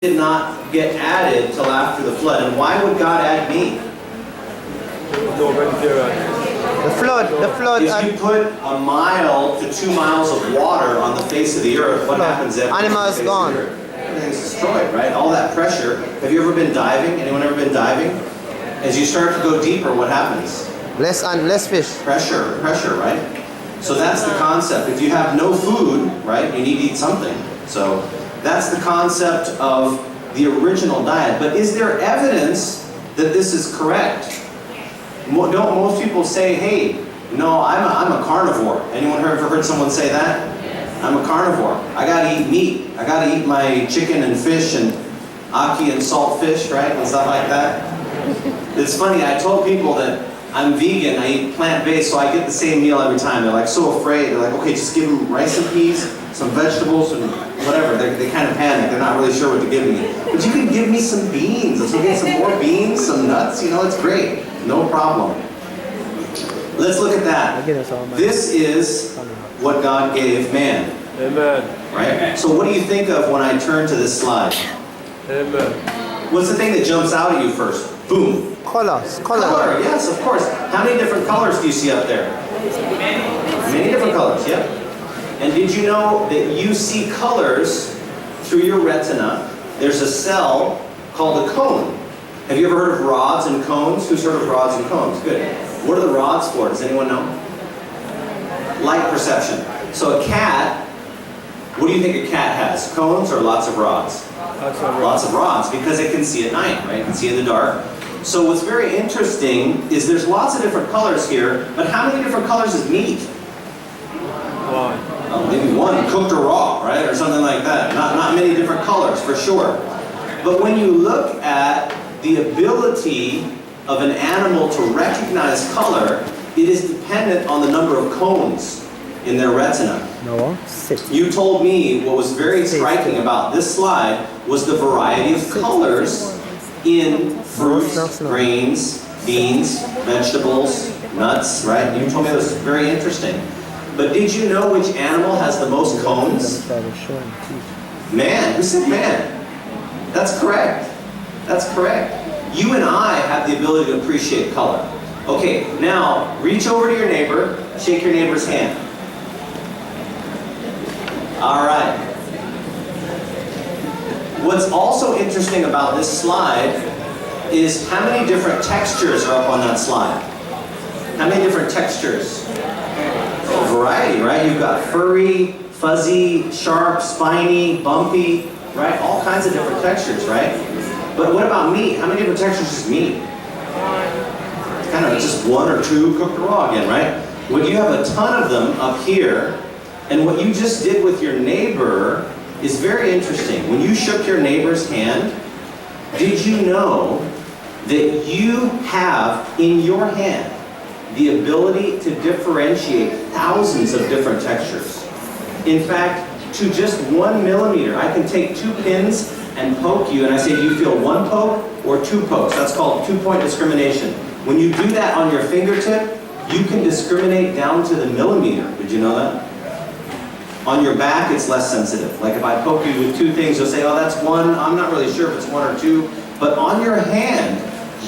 did not get added till after the flood. And why would God add meat? The flood. If you put a mile to 2 miles of water on the face of the earth, what happens then? Animals gone. Everything's destroyed, right? All that pressure. Have you ever been diving? Anyone ever been diving? As you start to go deeper, what happens? Less fish. Pressure, right? So that's the concept. If you have no food, right, you need to eat something. So that's the concept of the original diet. But is there evidence that this is correct? Don't most people say, hey, no, I'm a carnivore. Anyone ever heard someone say that? I'm a carnivore. I gotta eat meat. I gotta eat my chicken and fish and ackee and salt fish, right? And stuff like that. It's funny, I told people that I'm vegan, I eat plant-based, so I get the same meal every time. They're like so afraid. They're like, okay, just give them rice and peas, some vegetables, and whatever. They kind of panic. They're not really sure what to give me. But you can give me some beans. Let's go get some more beans, some nuts. You know, it's great. No problem. Let's look at that. This is what God gave man. Amen. Right? So what do you think of when I turn to this slide? Amen. What's the thing that jumps out at you first? Boom. Color. Color, yes, of course. How many different colors do you see up there? Many different colors, yep. And did you know that you see colors through your retina? There's a cell called a cone. Have you ever heard of rods and cones? Who's heard of rods and cones? Good. What are the rods for? Does anyone know? Light perception. So a cat, what do you think a cat has? Cones or lots of rods? Lots of rods, because it can see at night, right? It can see in the dark. So what's very interesting is there's lots of different colors here, but how many different colors is meat? Maybe one, cooked or raw, right? Or something like that. Not many different colors, for sure. But when you look at the ability of an animal to recognize color, it is dependent on the number of cones in their retina. No, 6. You told me what was very striking about this slide was the variety of colors in fruits, grains, beans, vegetables, nuts, right? You told me that was very interesting. But did you know which animal has the most cones? Man. Who said man? That's correct. That's correct. You and I have the ability to appreciate color. Okay, now reach over to your neighbor, shake your neighbor's hand. All right. What's also interesting about this slide is how many different textures are up on that slide. How many different textures? A variety, right? You've got furry, fuzzy, sharp, spiny, bumpy, right? All kinds of different textures, right? But what about meat? How many different textures is meat? It's kind of just one or two cooked raw again, right? Well, you have a ton of them up here, and what you just did with your neighbor is very interesting. When you shook your neighbor's hand, did you know that you have in your hand the ability to differentiate thousands of different textures? In fact, to just 1 millimeter, I can take 2 pins and poke you, and I say, do you feel 1 poke or 2 pokes? That's called 2-point discrimination. When you do that on your fingertip, you can discriminate down to the millimeter. Did you know that? On your back, it's less sensitive. Like if I poke you with 2 things, you'll say, oh, that's 1. I'm not really sure if it's 1 or 2. But on your hand,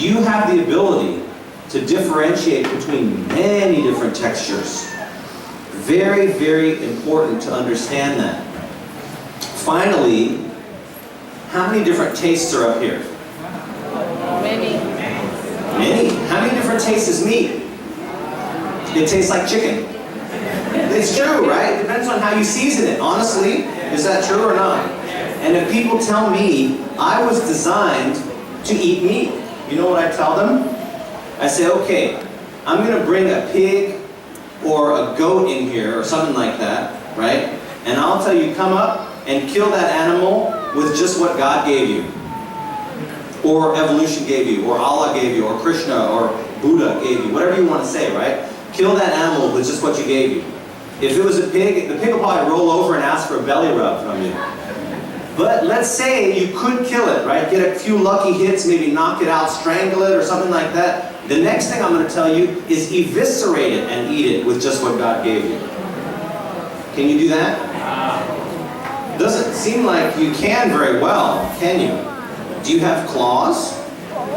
you have the ability to differentiate between many different textures. Very, very important to understand that. Finally, how many different tastes are up here? Many. Many. How many different tastes is meat? It tastes like chicken. It's true, right? It depends on how you season it. Honestly, is that true or not? And if people tell me I was designed to eat meat, you know what I tell them? I say, okay, I'm going to bring a pig or a goat in here or something like that, right? And I'll tell you, come up and kill that animal with just what God gave you, or evolution gave you, or Allah gave you, or Krishna, or Buddha gave you, whatever you want to say, right? Kill that animal with just what you gave you. If it was a pig, the pig will probably roll over and ask for a belly rub from you. But let's say you could kill it, right? Get a few lucky hits, maybe knock it out, strangle it, or something like that. The next thing I'm going to tell you is eviscerate it and eat it with just what God gave you. Can you do that? Doesn't seem like you can very well, can you? Do you have claws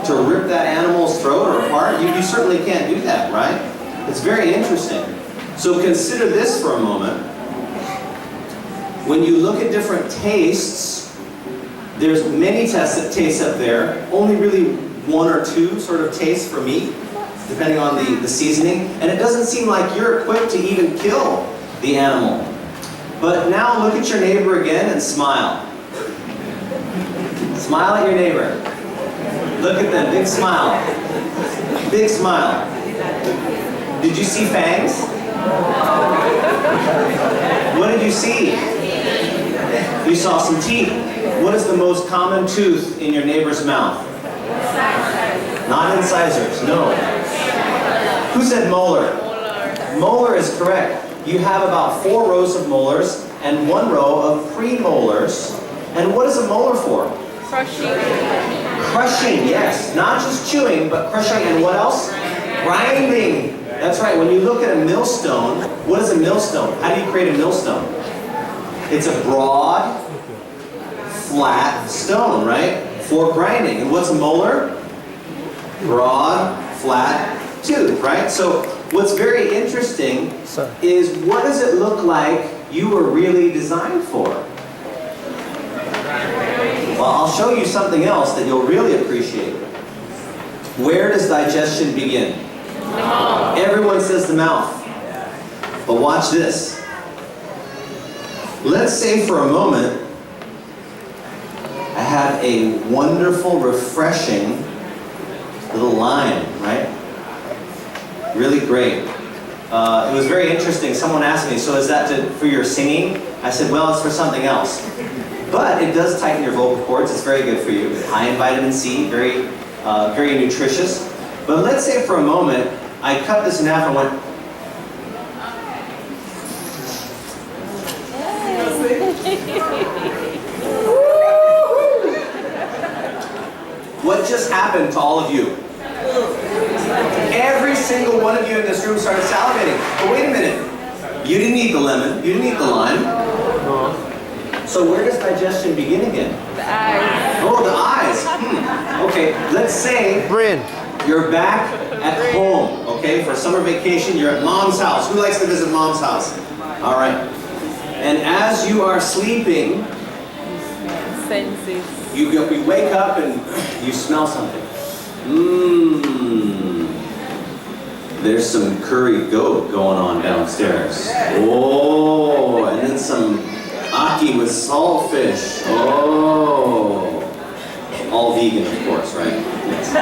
to rip that animal's throat or apart? You certainly can't do that, right? It's very interesting. So consider this for a moment. When you look at different tastes, there's many tastes up there, only really one or two sort of tastes for meat, depending on the seasoning. And it doesn't seem like you're equipped to even kill the animal. But now look at your neighbor again and smile. Smile at your neighbor. Look at them, big smile. Big smile. Did you see fangs? What did you see? You saw some teeth. What is the most common tooth in your neighbor's mouth? Not incisors, no. Who said molar? Molar is correct. You have about 4 rows of molars and 1 row of premolars. And what is a molar for? Crushing. Crushing, yes. Not just chewing, but crushing. And what else? Grinding. That's right. When you look at a millstone, what is a millstone? How do you create a millstone? It's a broad, flat stone, right? For grinding. And what's a molar? Broad, flat tooth, right? So what's very interesting is what does it look like you were really designed for? Well, I'll show you something else that you'll really appreciate. Where does digestion begin? The mouth. Everyone says the mouth. But watch this. Let's say for a moment, I have a wonderful, refreshing little lime, right? Really great. It was very interesting. Someone asked me, so is that for your singing? I said, well, it's for something else. But it does tighten your vocal cords. It's very good for you. High in vitamin C, very nutritious. But let's say for a moment, I cut this in half and went, what just happened to all of you? Every single one of you in this room started salivating. But wait a minute. You didn't eat the lemon. You didn't eat the lime. So where does digestion begin again? The eyes. Oh, the eyes. Okay, let's say Brain. you're back at home, okay? For summer vacation, you're at mom's house. Who likes to visit mom's house? All right. And as you are sleeping, Senses. you wake up and you smell something. There's some curry goat going on downstairs. Oh, and then some aki with saltfish. Oh. All vegan, of course, right? Yes.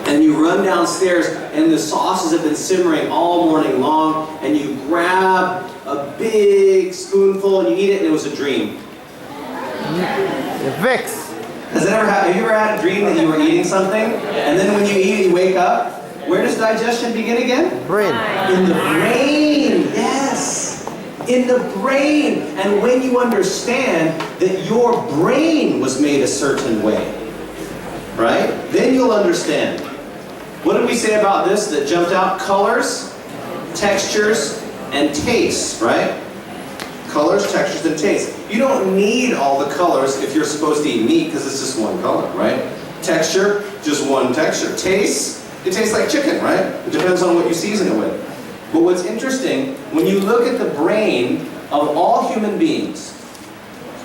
And you run downstairs and the sauces have been simmering all morning long and you grab a big spoonful and you eat it and it was a dream. Vex. Has it ever happened? Have you ever had a dream that you were eating something and then when you eat it you wake up? Where does digestion begin again? Brain. In the brain, yes. In the brain. And when you understand that your brain was made a certain way, right? Then you'll understand. What did we say about this that jumped out? Colors, textures, and tastes, right? Colors, textures, and tastes. You don't need all the colors if you're supposed to eat meat because it's just one color, right? Texture, just one texture. Taste, it tastes like chicken, right? It depends on what you season it with. But what's interesting, when you look at the brain of all human beings,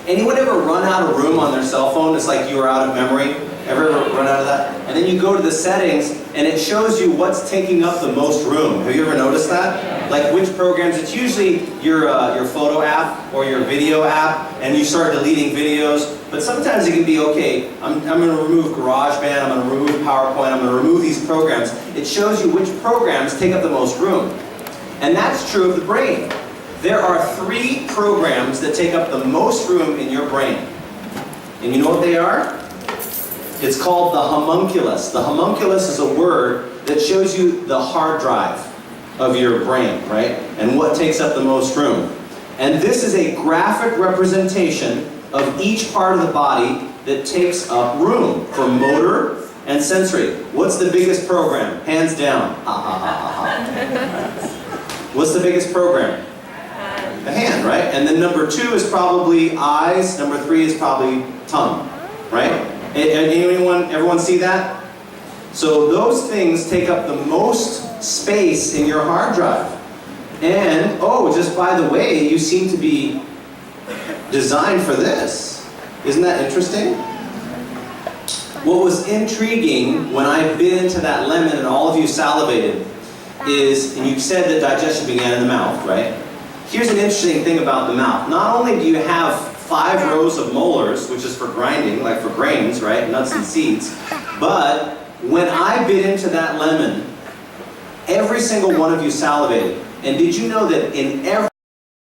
anyone ever run out of room on their cell phone? It's like you are out of memory. Ever run out of that? And then you go to the settings and it shows you what's taking up the most room. Have you ever noticed that? Like which programs? It's usually your photo app or your video app and you start deleting videos. But sometimes it can be, okay, I'm going to remove GarageBand, I'm going to remove PowerPoint, I'm going to remove these programs. It shows you which programs take up the most room. And that's true of the brain. There are 3 programs that take up the most room in your brain. And you know what they are? It's called the homunculus. The homunculus is a word that shows you the hard drive of your brain, right? And what takes up the most room. And this is a graphic representation of each part of the body that takes up room for motor and sensory. What's the biggest program? Hands down. Ha ha ha ha ha. What's the biggest program? the hand, right? And then number 2 is probably eyes. Number 3 is probably tongue, right? Everyone see that? So those things take up the most space in your hard drive. And, oh, just by the way, you seem to be designed for this. Isn't that interesting? What was intriguing when I bit into that lemon and all of you salivated is, and you said that digestion began in the mouth, right? Here's an interesting thing about the mouth. Not only do you have 5 rows of molars, which is for grinding, like for grains, right? Nuts and seeds. But when I bit into that lemon, every single one of you salivated. And did you know that in every